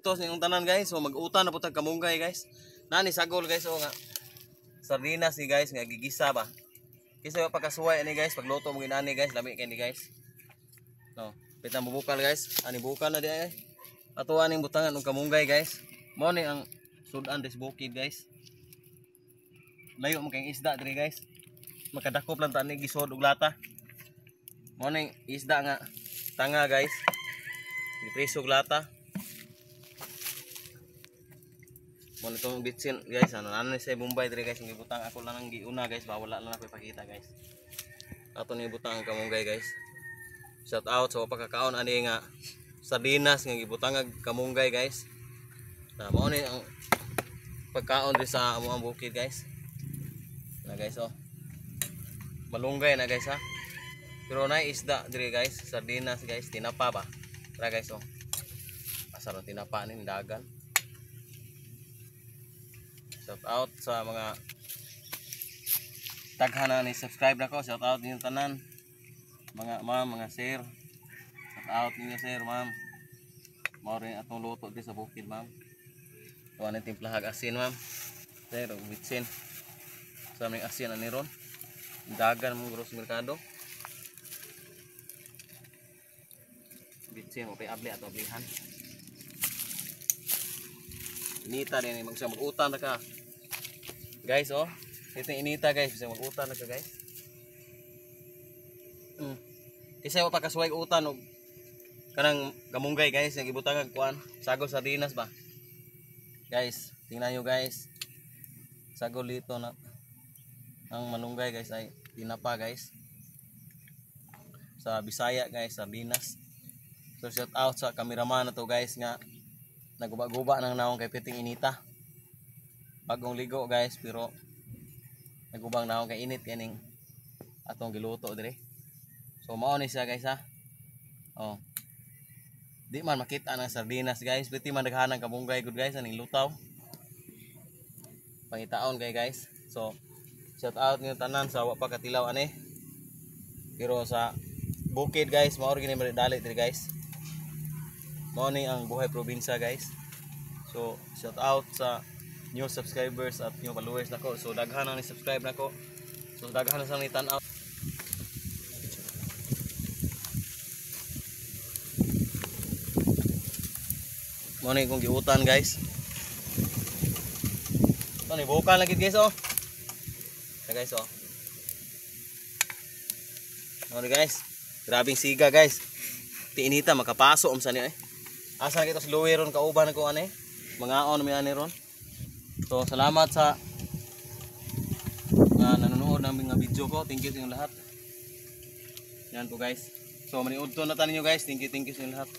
utos ninyong tanan guys. So mag-utan na po tag kamunggay guys. Nani sagol guys o nga sardinas ni guys nga gigisa ba. Kisa pagkasuway ani guys, pagluto mo ginani guys, lami kay ni guys. No, pitang bubukal guys. Ani bukal na di ay. Ato aning butangan og kamunggay guys. Mao ni ang sudan des bukid guys. Layo mo kay isda diri guys. Makadakop lang ta ni gisod og lata. Mao ni isda nga tanga guys. Gipreso og lata. Mo nitong bitsin guys, ano ni sa Bombay diri guys, gibutang ako lang ang giuna guys, wala lang ako ipakita guys. Ato ni butang ang kamunggay guys. Shout out sa pagkakaon ani nga sardinas nga gibutang ang kamunggay guys. Na mao ni ang pagkaon diri sa amuang bukid guys. Na guys oh. Malunggay na guys ha. Pero na isda diri guys, sardinas guys, tinapa ba. Tara guys oh. Asar tinapa ni dagan. Shout out sa mga taghana ni subscribe nako. Shout out ninyo tanan. Mga ma'am, mga sir. Shout out ninyo sir, ma'am. Mao rin atong luto di sa bukid, ma'am. Tuwa na timplahag asin, ma'am. Sir, bitsin. Sa aming asin ani ron. Dagan mo gros merkado. Bitsin mo pay abli ato ablihan. Inita din mag-utan na ka. Guys oh, ito inita guys, bisa mag-utan na ka guys. Kasi wa pa kasuway utan og kanang gamunggay guys, yang ibutang kuan, sagol sardinas ba. Guys, tingnan niyo guys. Sagol dito na ang malunggay guys ay tinapa guys. Sa Bisaya guys, sardinas. So shout out sa cameraman na to guys nga naguba-guba ng naong kay piting inita. Bagong ligo guys, pero nagubang naong kay init kaning atong giluto dire. So mao ni siya guys ha. Oh. Di man makita ng sardinas guys, piti man daghanang kamunggay good guys aning lutaw. Pangitaon kay guys. So shout out niyo tanan sa wa pa katilaw ani. Pero sa bukid guys, mao gini dali dire guys. Mao ni ang buhay probinsya guys. So shout out sa new subscribers at new followers nako. So daghan na ni subscribe nako. So daghan na sa ni tan-aw. Mao ni kong giutan guys. Ito ni bukal lagi guys oh. Na guys oh. Mao ni guys. Grabing siga guys. Tiinita makapaso sa niya eh. Asa kita sa luwi ron kauban ko ani. Mangaon mi ani ron. So salamat sa nanonood ng mga video ko. Thank you sa inyo lahat. Yan po guys. So maniudto na tanin niyo guys. Thank you sa inyo lahat.